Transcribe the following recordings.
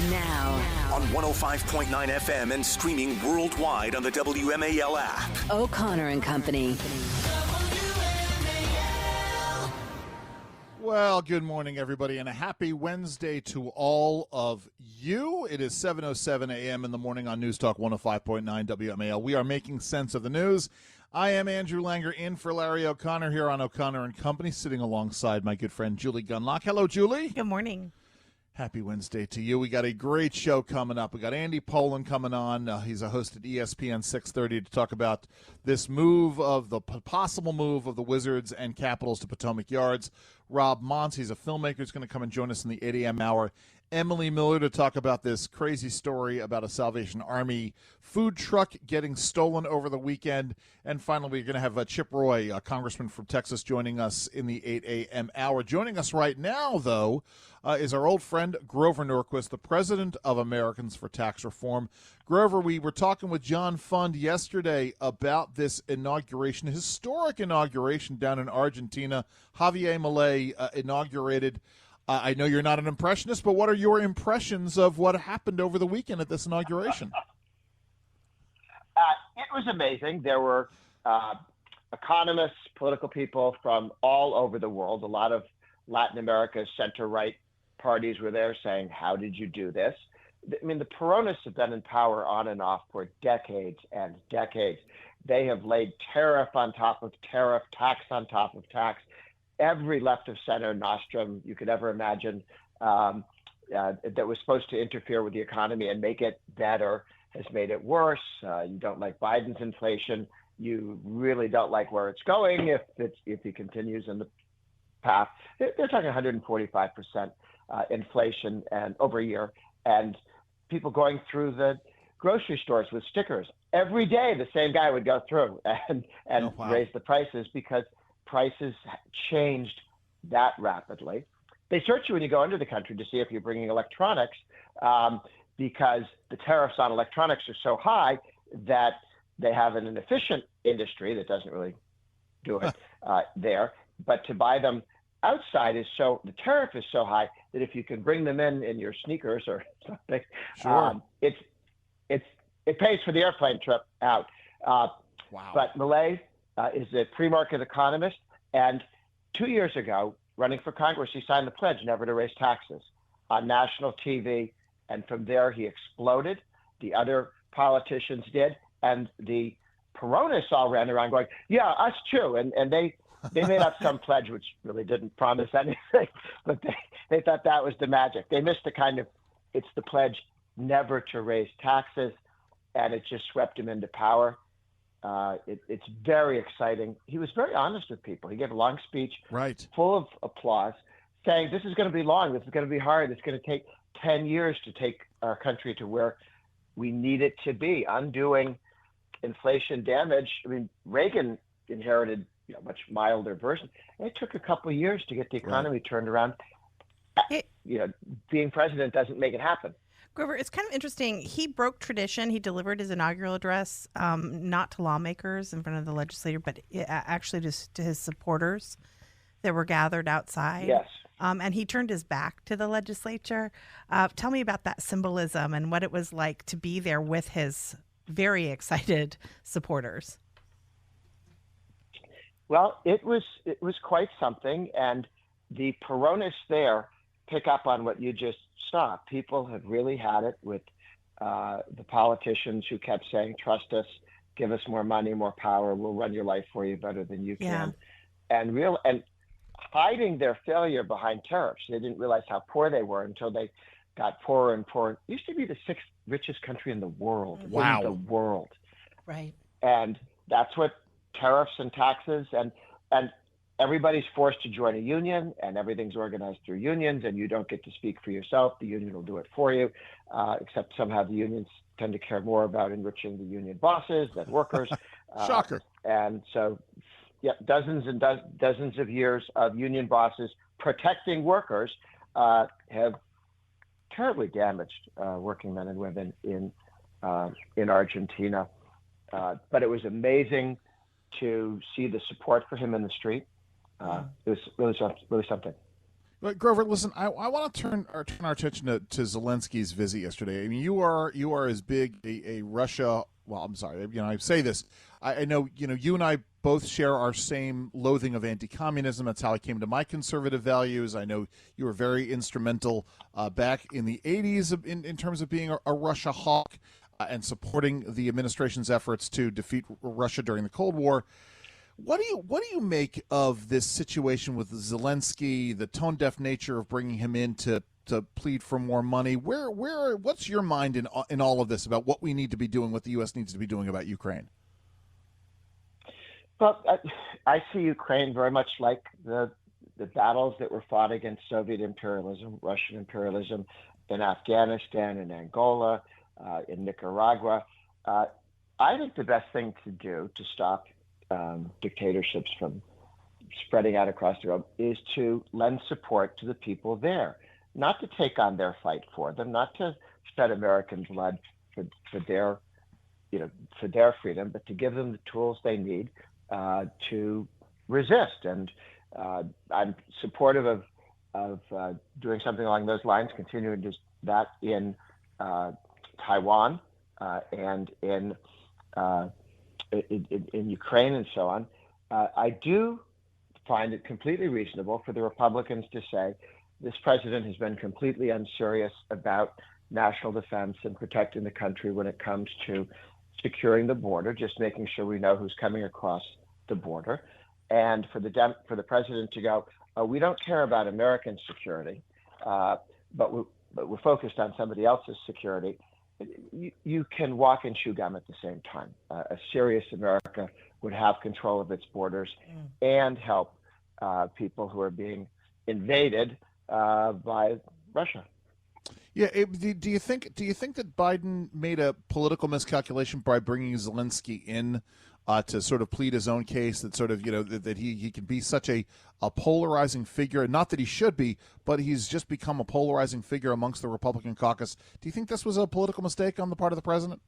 Now, on 105.9 FM and streaming worldwide on the WMAL app. O'Connor and Company. Well, good morning, everybody, and a happy Wednesday to all of you. It is 7:07 a.m. in the morning on News Talk 105.9 WMAL. We are making sense of the news. I am Andrew Langer in for Larry O'Connor here on O'Connor and Company, sitting alongside my good friend Julie Gunlock. Hello, Julie. Good morning. Happy Wednesday to you. We got a great show coming up. We got Andy Pollin coming on. He's a host at ESPN 630 to talk about this move of the possible move of the Wizards and Capitals to Potomac Yards. Rob Montz, he's a filmmaker, is going to come and join us in the 8 a.m. hour. Emily Miller to talk about this crazy story about a Salvation Army food truck getting stolen over the weekend. And finally, we're going to have Chip Roy, a congressman from Texas, joining us in the 8 a.m. hour. Joining us right now, though, is our old friend Grover Norquist, the president of Americans for Tax Reform. Grover, we were talking with John Fund yesterday about this inauguration, historic inauguration down in Argentina. Javier Milei inaugurated. I know you're not an impressionist, but what are your impressions of what happened over the weekend at this inauguration? It was amazing. There were economists, political people from all over the world. A lot of Latin America's center-right parties were there saying, how did you do this? I mean, the Peronists have been in power on and off for decades and decades. They have laid tariff on top of tariff, tax on top of tax. Every left of center nostrum you could ever imagine that was supposed to interfere with the economy and make it better has made it worse. You don't like Biden's inflation. You really don't like where it's going if he continues in the path. They're talking 145% inflation and over a year, and people going through the grocery stores with stickers every day. The same guy would go through and raise the prices because prices changed that rapidly. They search you when you go into the country to see if you're bringing electronics because the tariffs on electronics are so high that they have an inefficient industry that doesn't really do it there. But to buy them outside the tariff is so high that if you can bring them in your sneakers or something, sure. It pays for the airplane trip out. Wow. But Milei is a pre-market economist, and 2 years ago, running for Congress, he signed the pledge never to raise taxes on national TV, and from there he exploded. The other politicians did, and the Peronists all ran around going, yeah, us too, and they made up some pledge which really didn't promise anything, but they thought that was the magic. They missed it's the pledge never to raise taxes, and it just swept him into power. It's very exciting. He was very honest with people. He gave a long speech, right, full of applause, saying this is going to be long, this is going to be hard, it's going to take 10 years to take our country to where we need it to be, undoing inflation damage. I mean, Reagan inherited a much milder version. It took a couple of years to get the economy turned around. Being president doesn't make it happen. Grover, it's kind of interesting. He broke tradition. He delivered his inaugural address not to lawmakers in front of the legislature, but actually to his supporters that were gathered outside. Yes. And he turned his back to the legislature. Tell me about that symbolism and what it was like to be there with his very excited supporters. Well, it was quite something, and the Peronists there pick up on what you just saw. People have really had it with the politicians who kept saying, trust us, give us more money, more power, we'll run your life for you better than you can. And hiding their failure behind tariffs. They didn't realize how poor they were until they got poorer and poorer. It used to be the sixth richest country in the world. Wow. In the world. Right. And that's what tariffs and taxes and everybody's forced to join a union, and everything's organized through unions, and you don't get to speak for yourself. The union will do it for you, except somehow the unions tend to care more about enriching the union bosses than workers. Shocker. And so, dozens and dozens of years of union bosses protecting workers have terribly damaged working men and women in Argentina. But it was amazing to see the support for him in the street. It was really something. But Grover, listen, I want to turn our attention to Zelensky's visit yesterday. I mean, you are as big a Russia. Well, I'm sorry, I say this. I know, you and I both share our same loathing of anti-communism. That's how I came to my conservative values. I know you were very instrumental back in the 80s in terms of being a Russia hawk and supporting the administration's efforts to defeat Russia during the Cold War. What do you make of this situation with Zelensky, the tone-deaf nature of bringing him in to plead for more money? What's your mind in all of this about what we need to be doing, what the U.S. needs to be doing about Ukraine? Well, I see Ukraine very much like the battles that were fought against Soviet imperialism, Russian imperialism in Afghanistan, in Angola, in Nicaragua. I think the best thing to do to stop dictatorships from spreading out across the world is to lend support to the people there, not to take on their fight for them, not to shed American blood for their freedom, but to give them the tools they need to resist. And I'm supportive of doing something along those lines, continuing to do that in Taiwan and in Ukraine and so on. I do find it completely reasonable for the Republicans to say this president has been completely unserious about national defense and protecting the country when it comes to securing the border, just making sure we know who's coming across the border. And for the president to go, oh, we don't care about American security, but we're focused on somebody else's security. You can walk and chew gum at the same time. A serious America would have control of its borders and help people who are being invaded by Russia. Yeah, do you think that Biden made a political miscalculation by bringing Zelensky in to sort of plead his own case, that sort of that he can be such a polarizing figure? Not that he should be, but he's just become a polarizing figure amongst the Republican caucus. Do you think this was a political mistake on the part of the president?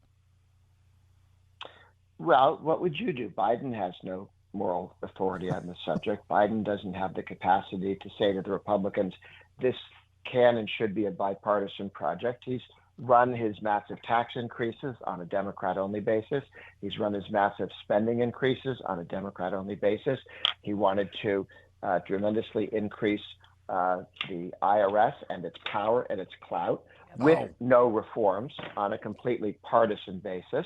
Well, what would you do? Biden has no moral authority on the subject. Biden doesn't have the capacity to say to the Republicans, this can and should be a bipartisan project. He's run his massive tax increases on a Democrat-only basis. He's run his massive spending increases on a Democrat-only basis. He wanted to tremendously increase the IRS and its power and its clout with no reforms on a completely partisan basis.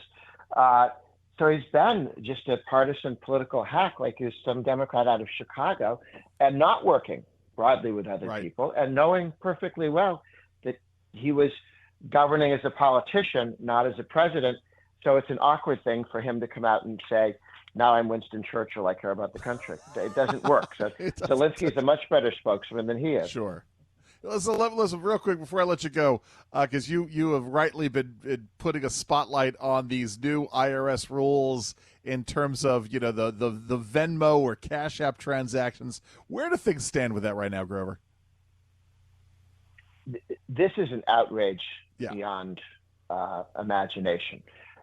So he's been just a partisan political hack, like he's some Democrat out of Chicago, and not working broadly with other people, and knowing perfectly well that he was governing as a politician, not as a president. So it's an awkward thing for him to come out and say, now I'm Winston Churchill, I care about the country. It doesn't work. So Zelensky's a much better spokesman than he is. Sure. Listen, real quick before I let you go, because you have rightly been putting a spotlight on these new IRS rules in terms of the Venmo or Cash App transactions. Where do things stand with that right now, Grover? This is an outrage beyond imagination.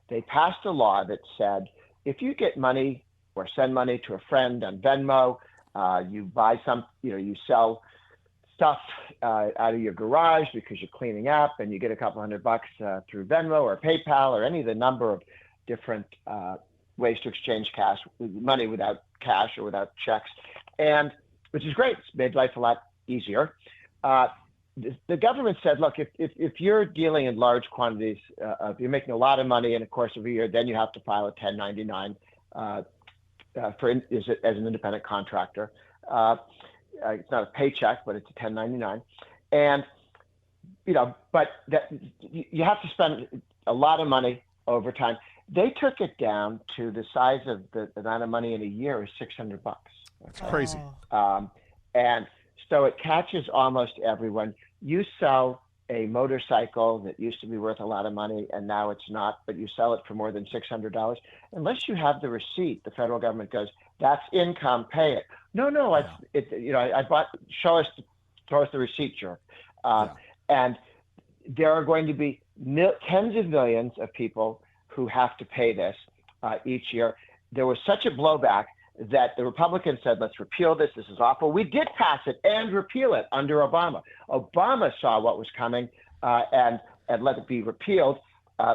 They passed a law that said if you get money or send money to a friend on Venmo, you buy you sell stuff out of your garage because you're cleaning up, and you get a couple $100 through Venmo or PayPal or any of the number of different ways to exchange money without cash or without checks, and which is great. It's made life a lot easier. The government said, look, if you're dealing in large quantities, if you're making a lot of money in the course of a year, then you have to file a 1099 as an independent contractor. It's not a paycheck, but it's a 1099. And, but you have to spend a lot of money over time. They took it down to the size of the amount of money in a year is $600. That's crazy. And so it catches almost everyone. You sell a motorcycle that used to be worth a lot of money and now it's not, but you sell it for more than $600. Unless you have the receipt, the federal government goes, that's income, pay it. No, I bought, show us the receipt, jerk. And there are going to be tens of millions of people who have to pay this each year. There was such a blowback that the Republicans said, let's repeal this. This is awful. We did pass it and repeal it under Obama. Obama saw what was coming and let it be repealed.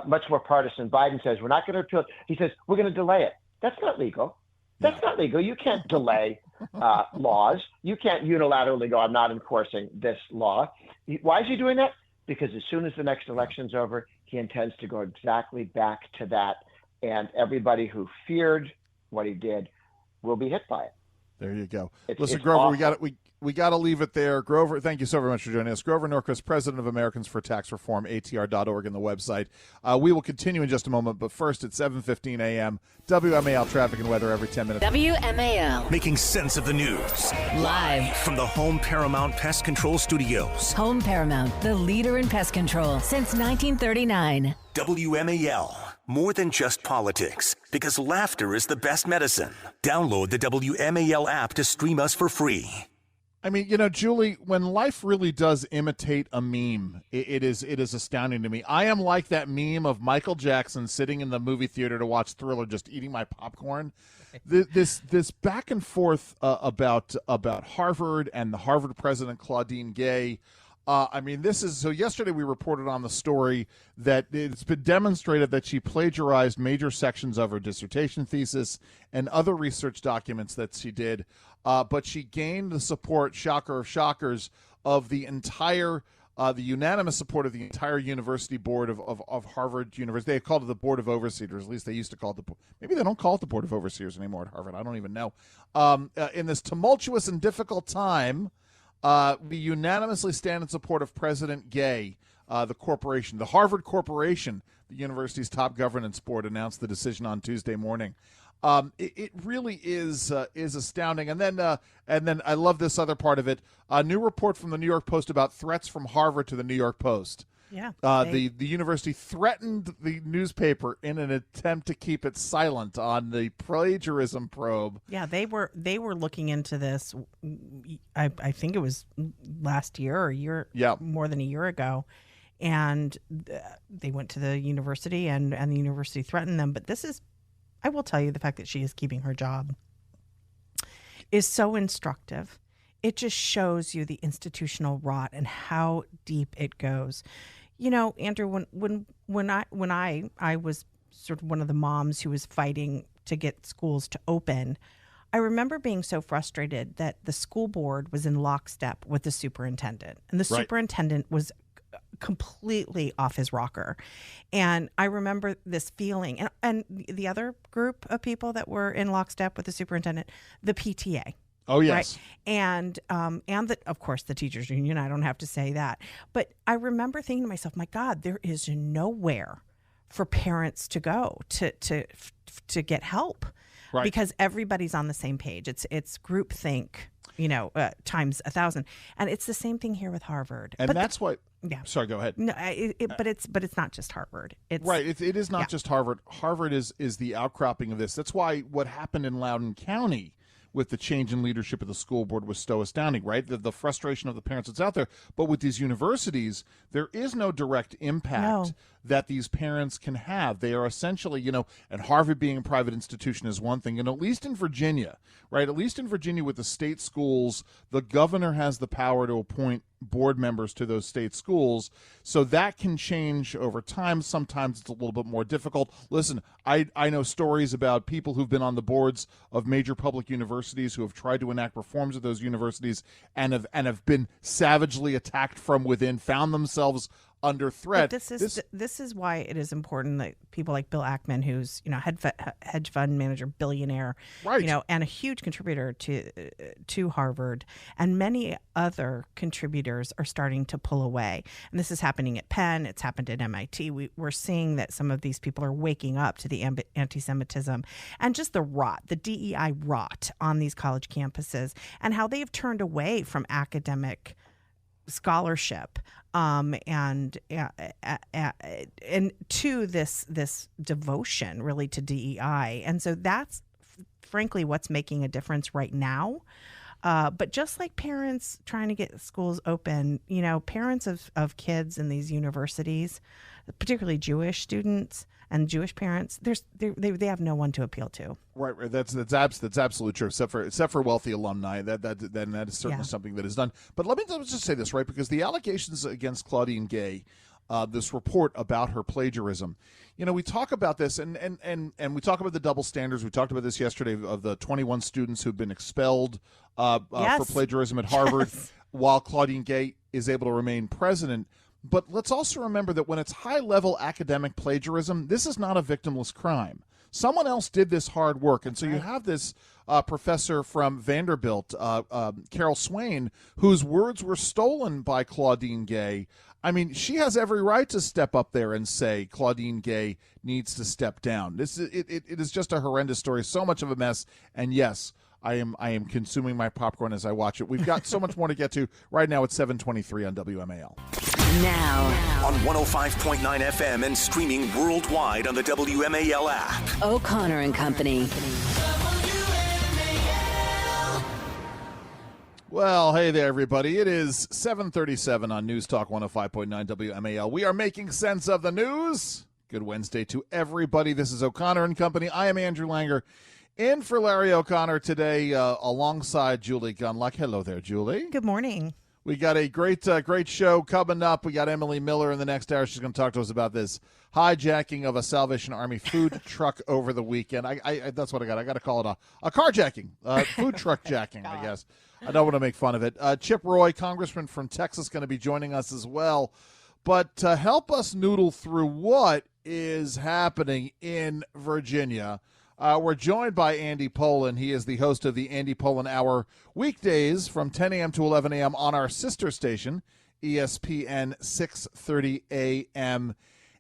Much more partisan. Biden says, we're not going to repeal it. He says, we're going to delay it. That's not legal. That's not legal. You can't delay laws. You can't unilaterally go, I'm not enforcing this law. Why is he doing that? Because as soon as the next election's over, he intends to go exactly back to that. And everybody who feared what he did will be hit by it. There you go. It's Grover, awful. we got to leave it there. Grover, thank you so very much for joining us. Grover Norquist, president of Americans for Tax Reform, ATR.org, and the website. We will continue in just a moment, but first it's 7:15 a.m. WMAL traffic and weather every 10 minutes. WMAL. Making sense of the news. Live. From the Home Paramount Pest Control Studios. Home Paramount, the leader in pest control since 1939. WMAL. More than just politics, because laughter is the best medicine. Download the WMAL app to stream us for free. I mean, Julie, when life really does imitate a meme, it is astounding to me. I am like that meme of Michael Jackson sitting in the movie theater to watch Thriller, just eating my popcorn. This back and forth about Harvard and the Harvard president, Claudine Gay. Yesterday we reported on the story that it's been demonstrated that she plagiarized major sections of her dissertation thesis and other research documents that she did, but she gained the support, shocker of shockers, of the entire, the unanimous support of the entire university board of Harvard University. They called it the Board of Overseers, at least they used to call it maybe they don't call it the Board of Overseers anymore at Harvard, I don't even know. In this tumultuous and difficult time, we unanimously stand in support of President Gay. The corporation, the Harvard Corporation, the university's top governance board, announced the decision on Tuesday morning. It really is astounding. And then I love this other part of it. A new report from the New York Post about threats from Harvard to the New York Post. Yeah. The university threatened the newspaper in an attempt to keep it silent on the plagiarism probe. Yeah, they were looking into this. I think it was last year or more than a year ago, and they went to the university and the university threatened them. But I will tell you, the fact that she is keeping her job is so instructive. It just shows you the institutional rot and how deep it goes. Andrew, when I was sort of one of the moms who was fighting to get schools to open, I remember being so frustrated that the school board was in lockstep with the superintendent, and the superintendent was completely off his rocker. And I remember this feeling, and the other group of people that were in lockstep with the superintendent, the PTA. Oh, yes. Right? And of course, the teachers union, I don't have to say that. But I remember thinking to myself, my God, there is nowhere for parents to go to get help. Right. Because everybody's on the same page. It's groupthink, times 1,000. And it's the same thing here with Harvard. And that's why. Yeah. Sorry, go ahead. No, but it's not just Harvard. It's right. It is not just Harvard. Harvard is the outcropping of this. That's why what happened in Loudoun County with the change in leadership of the school board was so astounding, right? The frustration of the parents that's out there. But with these universities, there is no direct impact that these parents can have. They are essentially, and Harvard being a private institution is one thing, and at least in Virginia, right? At least in Virginia with the state schools, the governor has the power to appoint board members to those state schools. So that can change over time. Sometimes it's a little bit more difficult. Listen, I know stories about people who've been on the boards of major public universities who have tried to enact reforms at those universities and have been savagely attacked from within, found themselves under threat. But this is why it is important that people like Bill Ackman, who's hedge fund manager, billionaire, right, and a huge contributor to Harvard, and many other contributors are starting to pull away. And this is happening at Penn. It's happened at MIT. We're seeing that some of these people are waking up to the anti-Semitism and just the rot, the DEI rot on these college campuses, and how they've turned away from academic scholarship and to this devotion really to DEI. And so that's frankly what's making a difference right now. But just like parents trying to get schools open, parents of kids in these universities, particularly Jewish students and Jewish parents, they have no one to appeal to. Right. That's absolutely true. Except for wealthy alumni, that is certainly something that is done. But let me just say this, right? Because the allegations against Claudine Gay, this report about her plagiarism, we talk about this, and we talk about the double standards. We talked about this yesterday of the 21 students who've been expelled for plagiarism at Harvard, while Claudine Gay is able to remain president. But let's also remember that when it's high-level academic plagiarism, this is not a victimless crime. Someone else did this hard work. And so you have this professor from Vanderbilt, Carol Swain, whose words were stolen by Claudine Gay. I mean, she has every right to step up there and say Claudine Gay needs to step down. It is just a horrendous story, so much of a mess. And yes, I am consuming my popcorn as I watch it. We've got so much more to get to. Right now it's 7:23 on WMAL. Now on 105.9 FM and streaming worldwide on the WMAL app. O'Connor and Company. Well, hey there, everybody. It is 7:37 on News Talk 105.9 WMAL. We are making sense of the news. Good Wednesday to everybody. This is O'Connor and Company. I am Andrew Langer, in for Larry O'Connor today, alongside Julie Gunluck. Hello there, Julie. Good morning. We got a great show coming up. We got Emily Miller in the next hour. She's going to talk to us about this hijacking of a Salvation Army food truck over the weekend. I that's what I got. I got to call it a carjacking, food truck jacking, I guess. I don't want to make fun of it. Chip Roy, congressman from Texas, going to be joining us as well. But to help us noodle through what is happening in Virginia, we're joined by Andy Pollin. He is the host of the Andy Pollin Hour weekdays from 10 a.m. to 11 a.m. on our sister station, ESPN 630 a.m.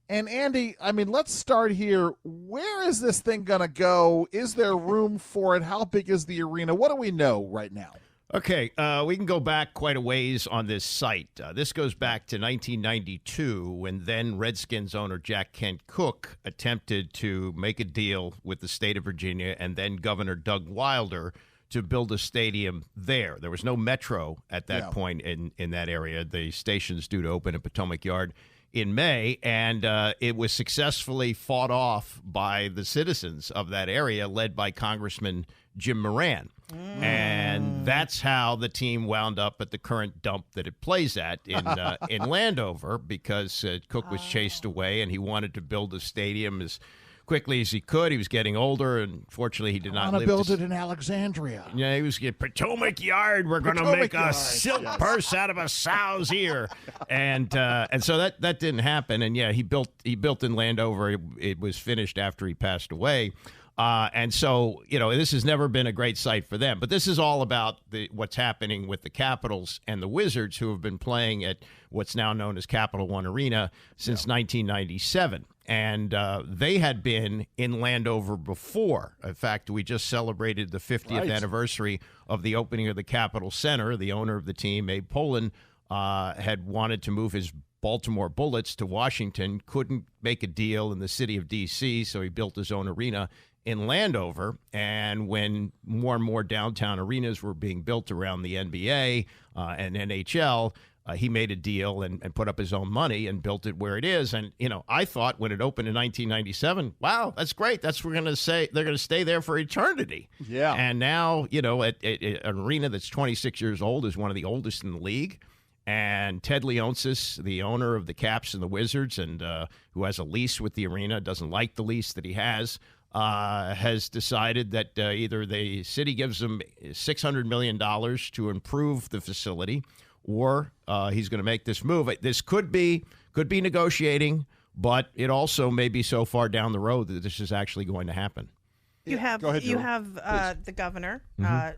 And Andy, I mean, let's start here. Where is this thing going to go? Is there room for it? How big is the arena? What do we know right now? Okay, we can go back quite a ways on this site. This goes back to 1992 when then Redskins owner Jack Kent Cooke attempted to make a deal with the state of Virginia and then Governor Doug Wilder to build a stadium there. There was no metro at that point in that area. The station's due to open at Potomac Yard in May, and it was successfully fought off by the citizens of that area, led by Congressman Jim Moran. And that's how the team wound up at the current dump that it plays at in Landover, because Cooke was chased away and he wanted to build a stadium as quickly as he could. He was getting older, and fortunately he did not live. Build it in Alexandria. Yeah, he was getting Potomac Yard. We're going to make a silk purse out of a sow's ear, and so that didn't happen. And yeah, he built in Landover. It was finished after he passed away. And so, this has never been a great site for them. But this is all about what's happening with the Capitals and the Wizards, who have been playing at what's now known as Capital One Arena since 1997. And they had been in Landover before. In fact, we just celebrated the 50th anniversary of the opening of the Capitol Center. The owner of the team, Abe Pollin, had wanted to move his Baltimore Bullets to Washington, couldn't make a deal in the city of D.C., so he built his own arena in Landover. And when more and more downtown arenas were being built around the NBA and NHL, he made a deal and put up his own money and built it where it is. And, I thought when it opened in 1997, wow, that's great. That's what we're going to say. They're going to stay there for eternity. Yeah. And now, at an arena that's 26 years old is one of the oldest in the league. And Ted Leonsis, the owner of the Caps and the Wizards, and who has a lease with the arena, doesn't like the lease that he has decided that either the city gives him $600 million to improve the facility, or he's going to make this move. This could be negotiating, but it also may be so far down the road that this is actually going to happen. You have the governor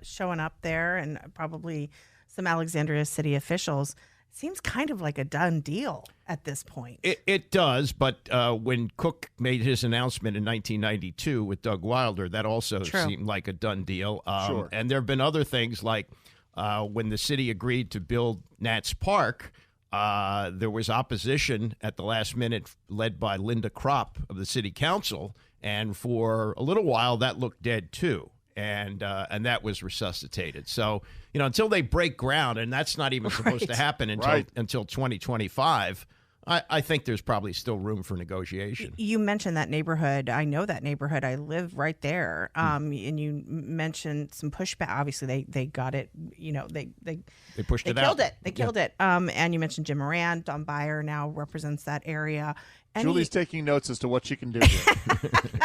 showing up there, and probably some Alexandria city officials. It seems kind of like a done deal at this point. It does, but when Cooke made his announcement in 1992 with Doug Wilder, that also seemed like a done deal. Sure. And there have been other things like when the city agreed to build Nats Park, there was opposition at the last minute led by Linda Kropp of the city council, and for a little while that looked dead too. and that was resuscitated. So, until they break ground, and that's not even supposed to happen until 2025, I think there's probably still room for negotiation. You mentioned that neighborhood. I know that neighborhood. I live right there. And you mentioned some pushback. Obviously, they got it. They pushed it out. Killed it. They killed it. And you mentioned Jim Moran. Don Beyer now represents that area. And Julie's taking notes as to what she can do here.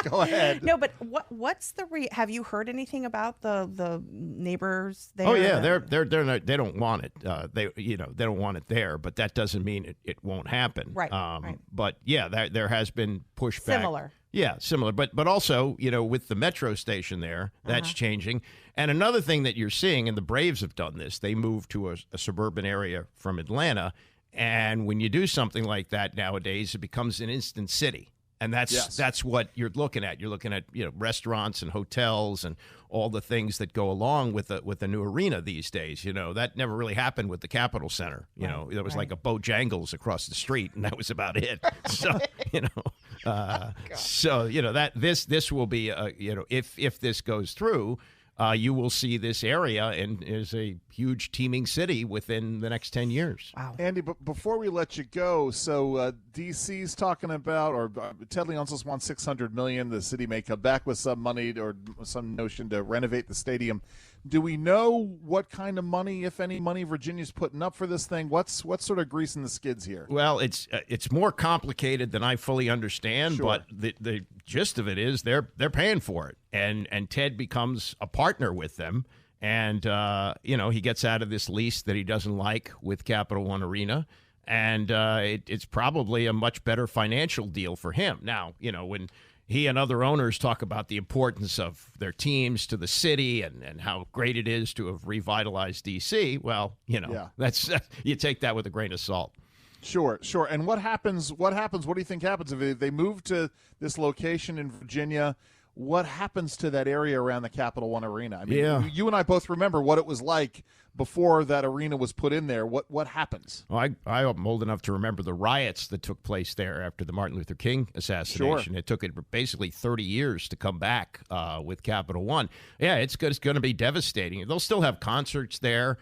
Go ahead. No, but what's the have you heard anything about the neighbors there? Oh yeah, they don't want it. They don't want it there, but that doesn't mean it won't happen. Right. Right. But yeah, there has been pushback. Similar. Yeah, similar. But also, with the metro station there, that's changing. And another thing that you're seeing, and the Braves have done this, they moved to a suburban area from Atlanta. And when you do something like that nowadays, it becomes an instant city. And that's what you're looking at. You're looking at restaurants and hotels and all the things that go along with the new arena these days. That never really happened with the Capitol Center. There was like a Bojangles across the street, and that was about it. So that this will be if this goes through. You will see this area and is a huge teeming city within the next 10 years. Wow. Andy, but before we let you go, so D.C.'s talking about, or Ted Leonsis wants $600 million. The city may come back with some money or some notion to renovate the stadium. Do we know what kind of money, if any money, Virginia's putting up for this thing? What's sort of greasing the skids here? Well, it's more complicated than I fully understand, Sure. but the gist of it is they're paying for it, and Ted becomes a partner with them, and he gets out of this lease that he doesn't like with Capital One Arena, and it's probably a much better financial deal for him. Now, when he and other owners talk about the importance of their teams to the city and how great it is to have revitalized D.C., well, that's you take that with a grain of salt. Sure. And what happens? What do you think happens if they move to this location in Virginia? What happens to that area around the Capital One Arena? I mean, you and I both remember what it was like before that arena was put in there. What happens? Well, I'm old enough to remember the riots that took place there after the Martin Luther King assassination. Sure. It took it basically 30 years to come back with Capital One. Yeah, it's going to be devastating. They'll still have concerts there.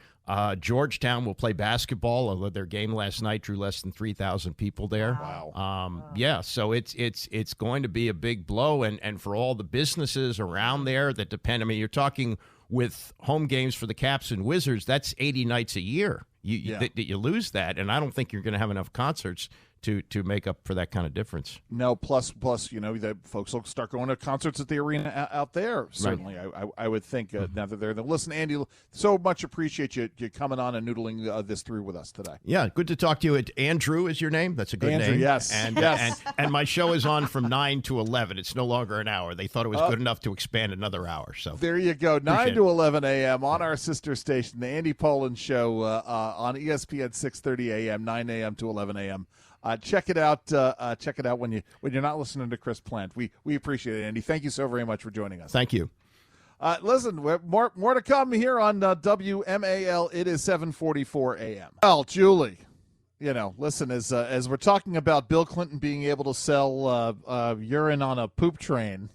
Georgetown will play basketball, although their game last night drew less than 3,000 people there. Wow. Yeah, so it's going to be a big blow, and for all the businesses around there that depend. I mean, you're talking with home games for the Caps and Wizards. That's 80 nights a year. You lose that, and I don't think you're going to have enough concerts to make up for that kind of difference. No, plus, the folks will start going to concerts at the arena out there. Certainly, right. I would think now that they're there. Listen, Andy, so much appreciate you coming on and noodling this through with us today. Yeah, good to talk to you. Andrew is your name. That's a good Andrew, name. Yes, and, yes. And my show is on from 9 to 11. It's no longer an hour. They thought it was good enough to expand another hour. So there you go, 9 to 11 a.m. on our sister station, the Andy Pollin Show on ESPN 630 a.m., 9 a.m. to 11 a.m. Check it out. Check it out when you're not listening to Chris Plant. We appreciate it, Andy. Thank you so very much for joining us. Thank you. Listen, more to come here on WMAL. It is 7:44 a.m. Well, Julie, listen, as we're talking about Bill Clinton being able to sell urine on a poop train,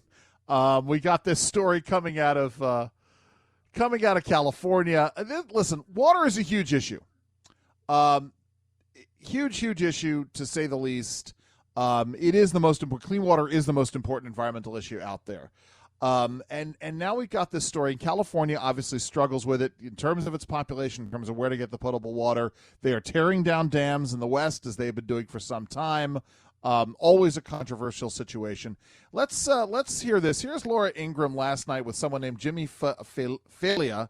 we got this story coming out of California. Listen, water is a huge issue. Huge issue, to say the least. It is the most important. Clean water is the most important environmental issue out there. And now we've got this story. California obviously struggles with it in terms of its population, in terms of where to get the potable water. They are tearing down dams in the West, as they've been doing for some time. Always a controversial situation. Let's hear this. Here's Laura Ingram last night with someone named Jimmy Falia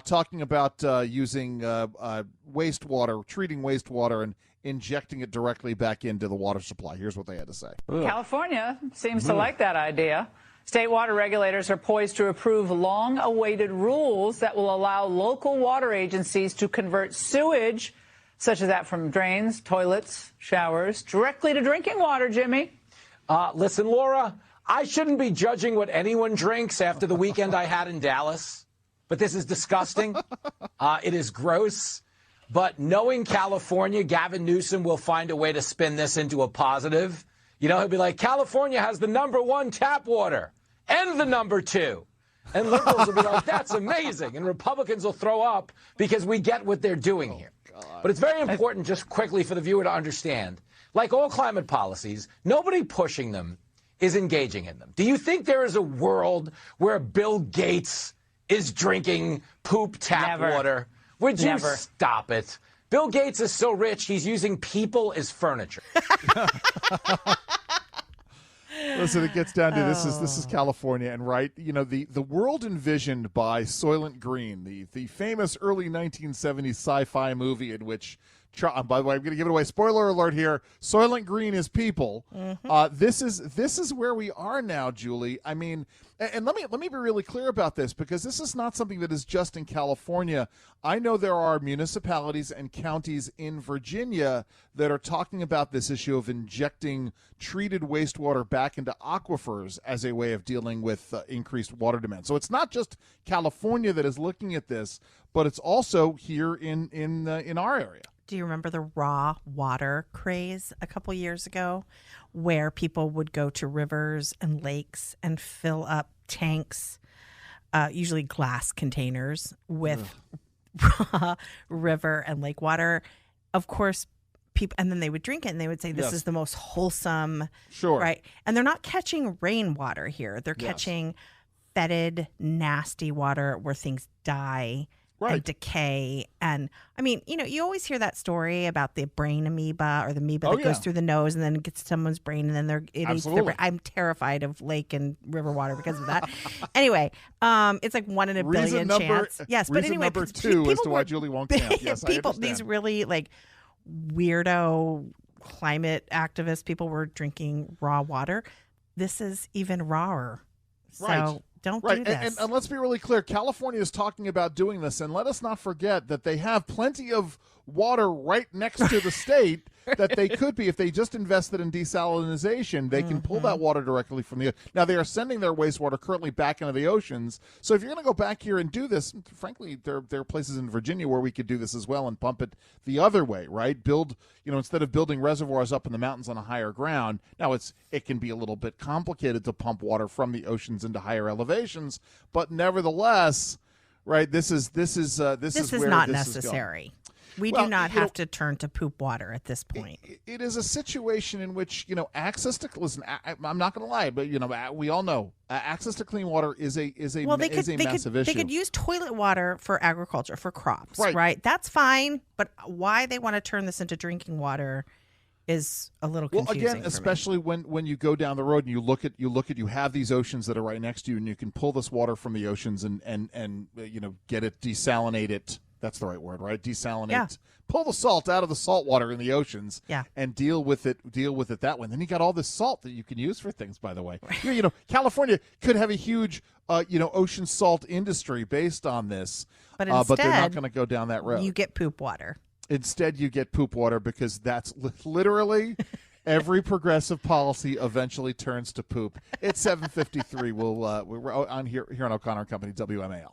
talking about using wastewater, treating wastewater, and injecting it directly back into the water supply. Here's what they had to say. California seems to like that idea. State water regulators are poised to approve long-awaited rules that will allow local water agencies to convert sewage, such as that from drains, toilets, showers, directly to drinking water, Jimmy. Listen, Laura, I shouldn't be judging what anyone drinks after the weekend I had in Dallas, but this is disgusting. It is gross. But knowing California, Gavin Newsom will find a way to spin this into a positive. He'll be like, California has the #1 tap water and the #2. And liberals will be like, that's amazing. And Republicans will throw up because we get what they're doing here. But it's very important, just quickly for the viewer to understand, like all climate policies, nobody pushing them is engaging in them. Do you think there is a world where Bill Gates is drinking poop tap water? Would you stop it? Bill Gates is so rich, he's using people as furniture. Listen, it gets down to this is California, and the world envisioned by Soylent Green, the famous early 1970s sci-fi movie in which, by the way, I'm going to give it away. Spoiler alert here: Soylent Green is people. Mm-hmm. This is where we are now, Julie. I mean, and let me be really clear about this, because this is not something that is just in California. I know there are municipalities and counties in Virginia that are talking about this issue of injecting treated wastewater back into aquifers as a way of dealing with increased water demand. So it's not just California that is looking at this, but it's also here in our area. Do you remember the raw water craze a couple years ago, where people would go to rivers and lakes and fill up tanks, usually glass containers, with raw river and lake water? Of course, people, and then they would drink it and they would say, this is the most wholesome. Sure. Right. And they're not catching rainwater here. They're catching fetid, nasty water where things die. Right. And decay. And I mean, you always hear that story about the brain amoeba, or the amoeba that goes through the nose and then it gets someone's brain, and then it eats their brain. I'm terrified of lake and river water because of that. Anyway, it's like 1 in a billion chance. Yes, but anyway, number 2 as to why Julie won't camp. Yes, I understand. These really like weirdo climate activist people were drinking raw water. This is even rawer. So don't do this. And let's be really clear. California is talking about doing this, and let us not forget that they have plenty of water right next to the state that they could be, if they just invested in desalination, they can pull that water directly from the. Now, they are sending their wastewater currently back into the oceans. So if you're going to go back here and do this, frankly, there are places in Virginia where we could do this as well and pump it the other way, right? Build, instead of building reservoirs up in the mountains on a higher ground. Now, it can be a little bit complicated to pump water from the oceans into higher elevations, but nevertheless, right? This is not necessary. We do not have to turn to poop water at this point. It is a situation in which, access to, listen, I'm not going to lie, but, we all know access to clean water is a massive issue. They could use toilet water for agriculture, for crops, right? That's fine. But why they want to turn this into drinking water is a little confusing. Well, again, especially when you go down the road and you have these oceans that are right next to you, and you can pull this water from the oceans and get it, desalinate it. That's the right word, right? Desalinate. Yeah. Pull the salt out of the salt water in the oceans, and deal with it that way. And then you got all this salt that you can use for things, by the way. California could have a huge ocean salt industry based on this, but they're not going to go down that road. You get poop water. Instead, you get poop water, because that's literally every progressive policy eventually turns to poop. It's 7:53. We're on here on O'Connor & Company, WMAL.